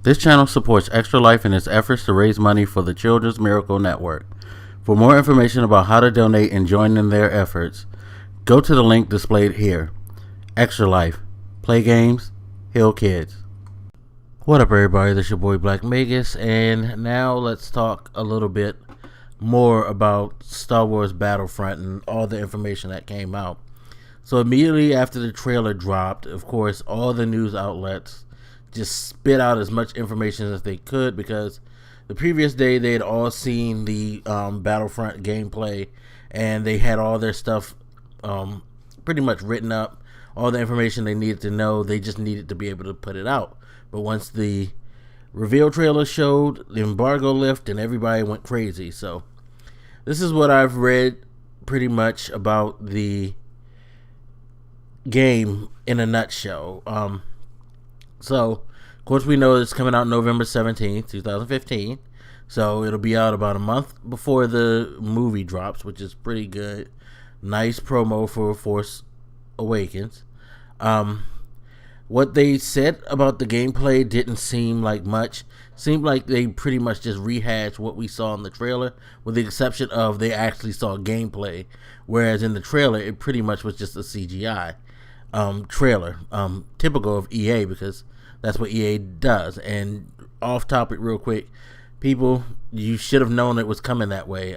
This channel supports Extra Life in its efforts to raise money for the Children's Miracle Network. For more information about how to donate and join in their efforts, go to the link displayed here. Extra Life. Play games, heal kids. What up, everybody? This is your boy Black Magus, and now let's talk a little bit more about Star Wars Battlefront and all the information that came out. So immediately after the trailer dropped, of course, all the news outlets just spit out as much information as they could, because the previous day they had all seen the Battlefront gameplay, and they had all their stuff pretty much written up, all the information they needed to know. They just needed to be able to put it out. But once the reveal trailer showed, the embargo lifted and everybody went crazy. So this is what I've read pretty much about the game in a nutshell. So, of course, we know it's coming out November 17th, 2015. So it'll be out about a month before the movie drops, which is pretty good. Nice promo for Force Awakens. What they said about the gameplay didn't seem like much. Seemed like they pretty much just rehashed what we saw in the trailer, with the exception of they actually saw gameplay, whereas in the trailer it pretty much was just a CGI trailer, typical of EA, because that's what EA does. And off topic real quick, people, you should have known it was coming that way.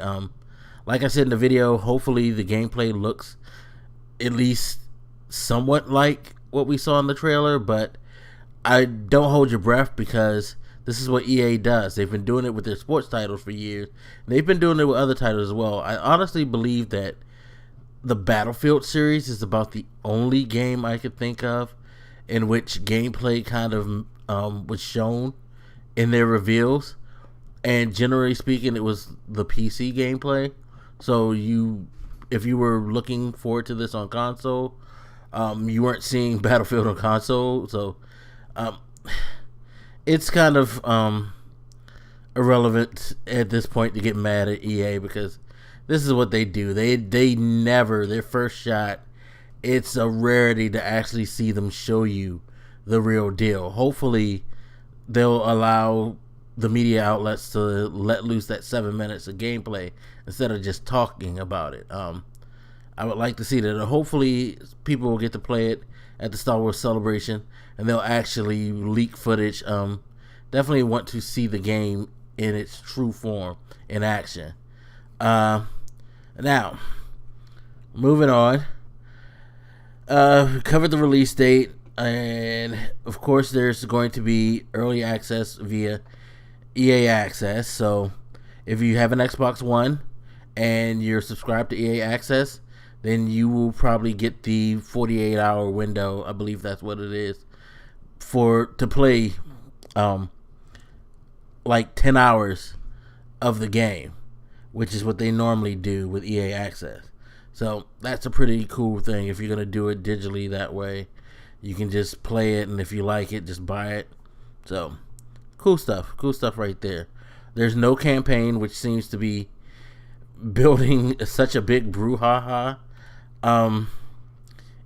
Like I said in the video, hopefully the gameplay looks at least somewhat like what we saw in the trailer, but I don't hold your breath, because this is what EA does. They've been doing it with their sports titles for years. They've been doing it with other titles as well. I honestly believe that the Battlefield series is about the only game I could think of in which gameplay kind of was shown in their reveals, and generally speaking it was the PC gameplay. So if you were looking forward to this on console, you weren't seeing Battlefield on console. So it's kind of irrelevant at this point to get mad at EA, because this is what they do. They never, their first shot, it's a rarity to actually see them show you the real deal. Hopefully they'll allow the media outlets to let loose that 7 minutes of gameplay instead of just talking about it. I would like to see that. Hopefully people will get to play it at the Star Wars Celebration, and they'll actually leak footage. Definitely want to see the game in its true form in action. Now, moving on. Covered the release date, and of course there's going to be early access via EA Access. So if you have an Xbox One and you're subscribed to EA Access, then you will probably get the 48-hour window, I believe that's what it is, to play like 10 hours of the game, which is what they normally do with EA Access. So that's a pretty cool thing. If you're going to do it digitally that way, you can just play it, and if you like it, just buy it. So cool stuff right there. There's no campaign, which seems to be building such a big brouhaha.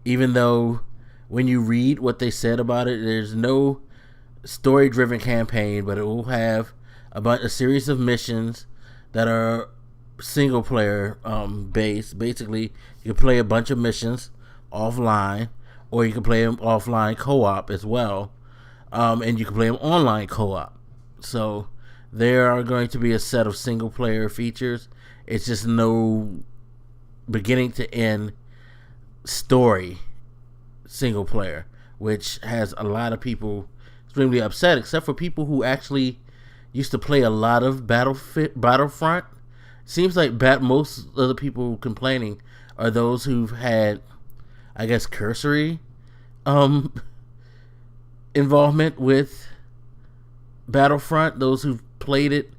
Even though when you read what they said about it, there's no story-driven campaign, but it will have a series of missions that are single player based. Basically, you can play a bunch of missions offline, or you can play them offline co-op as well, and you can play them online co-op. So there are going to be a set of single player features. It's just no beginning to end story single player, which has a lot of people extremely upset, except for people who actually used to play a lot of Battlefront. Seems like most of the people complaining are those who've had, I guess, cursory involvement with Battlefront. Those who've played it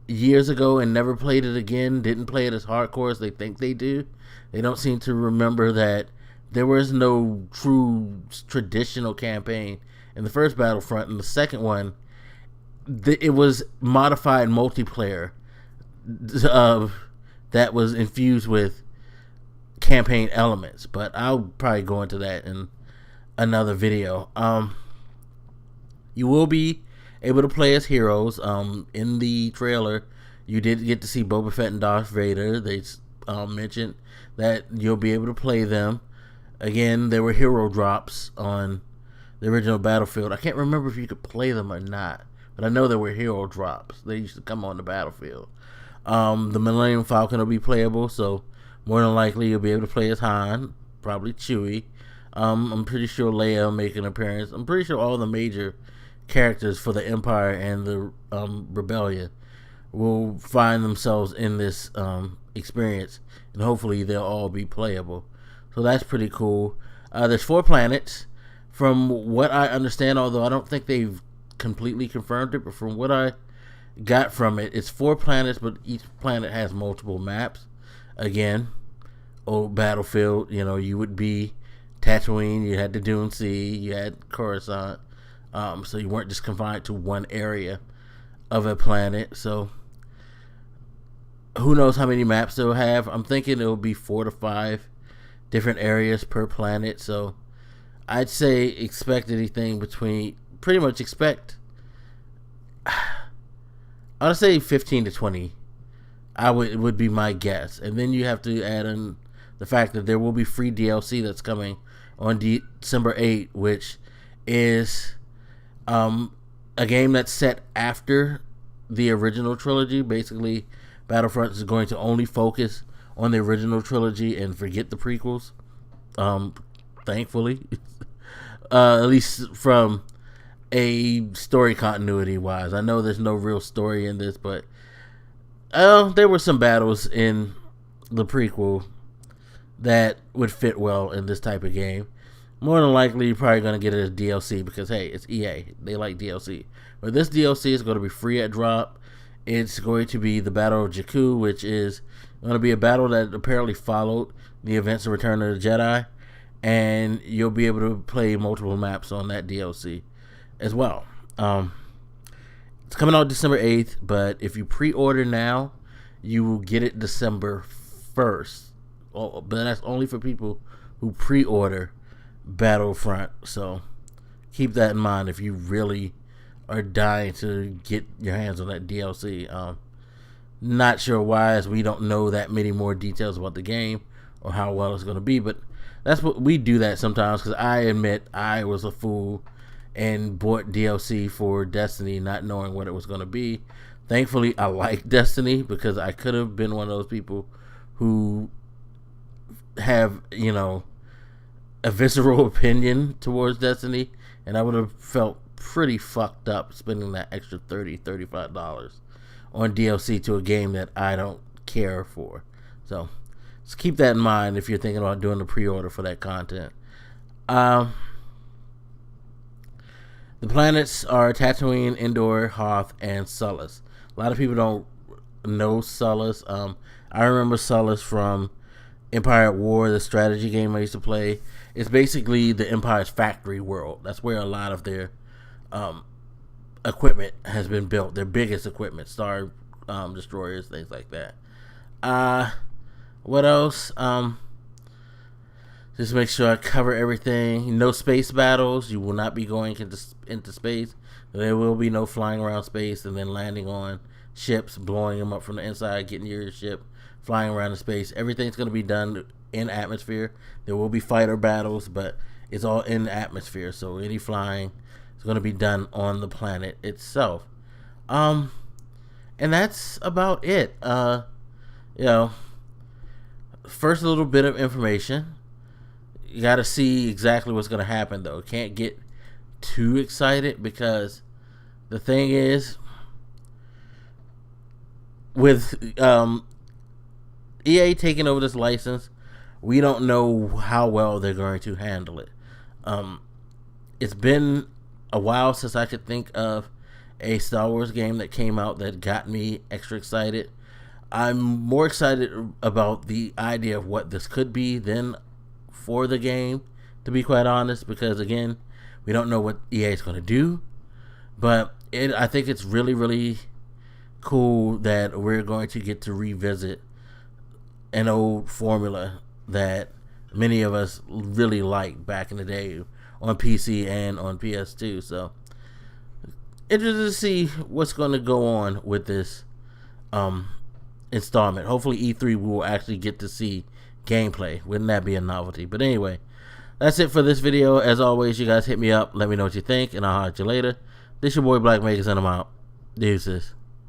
years ago and never played it again, didn't play it as hardcore as they think they do. They don't seem to remember that there was no true traditional campaign in the first Battlefront. And the second one, it was modified multiplayer that was infused with campaign elements, but I'll probably go into that in another video. You will be able to play as heroes. In the trailer, you did get to see Boba Fett and Darth Vader. They mentioned that you'll be able to play them. Again, there were hero drops on the original Battlefield. I can't remember if you could play them or not, but I know there were hero drops. They used to come on the Battlefield. The Millennium Falcon will be playable, so more than likely you'll be able to play as Han, probably Chewie. I'm pretty sure Leia will make an appearance. I'm pretty sure all the major characters for the Empire and the Rebellion will find themselves in this experience, and hopefully they'll all be playable. So that's pretty cool. There's 4 planets. From what I understand, although I don't think they've completely confirmed it, but from what I got from it, it's 4 planets, but each planet has multiple maps. Again, old Battlefield, you would be Tatooine, you had the Dune Sea, you had Coruscant, so you weren't just confined to one area of a planet. So who knows how many maps they'll have. I'm thinking it'll be 4 to 5 different areas per planet. So I'd say expect anything between, pretty much expect, I'd say 15 to 20. Would be my guess. And then you have to add in the fact that there will be free DLC that's coming on December 8th, which is a game that's set after the original trilogy. Basically, Battlefront is going to only focus on the original trilogy and forget the prequels. Thankfully, at least from a story continuity wise. I know there's no real story in this, but there were some battles in the prequel that would fit well in this type of game. More than likely, you're probably going to get it as DLC because, hey, it's EA. They like DLC. But this DLC is going to be free at drop. It's going to be the Battle of Jakku, which is going to be a battle that apparently followed the events of Return of the Jedi. And you'll be able to play multiple maps on that DLC as well. It's coming out December 8th, but if you pre-order now, you will get it December 1st. But that's only for people who pre-order Battlefront. So keep that in mind if you really are dying to get your hands on that DLC. Not sure why, as we don't know that many more details about the game or how well it's going to be, but that's what we do that sometimes, because I admit I was a fool and bought DLC for Destiny not knowing what it was going to be. Thankfully, I like Destiny, because I could have been one of those people who have, a visceral opinion towards Destiny, and I would have felt pretty fucked up spending that extra $35 on DLC to a game that I don't care for. So just keep that in mind if you're thinking about doing the pre-order for that content. The planets are Tatooine, Endor, Hoth, and Sullust. A lot of people don't know Sullust. I remember Sullust from Empire at War, the strategy game I used to play. It's basically the Empire's factory world. That's where a lot of their equipment has been built. Their biggest equipment, Star Destroyers, things like that. What else? Just make sure I cover everything. No space battles. You will not be going into space. There will be no flying around space and then landing on ships, blowing them up from the inside, getting your ship, flying around in space. Everything's going to be done in atmosphere. There will be fighter battles, but it's all in atmosphere. So any flying is going to be done on the planet itself. And that's about it. First little bit of information. You got to see exactly what's going to happen, though. Can't get too excited, because the thing is, with EA taking over this license, we don't know how well they're going to handle it. It's been a while since I could think of a Star Wars game that came out that got me extra excited. I'm more excited about the idea of what this could be than for the game, to be quite honest, because again, we don't know what EA is going to do. But I think it's really, really cool that we're going to get to revisit an old formula that many of us really liked back in the day on PC and on PS2. So interested to see what's going to go on with this installment. Hopefully E3 we will actually get to see gameplay. Wouldn't that be a novelty? But anyway, that's it for this video. As always, you guys hit me up, let me know what you think, and I'll holler at you later. This your boy Black Makers, and I'm out. Deuces.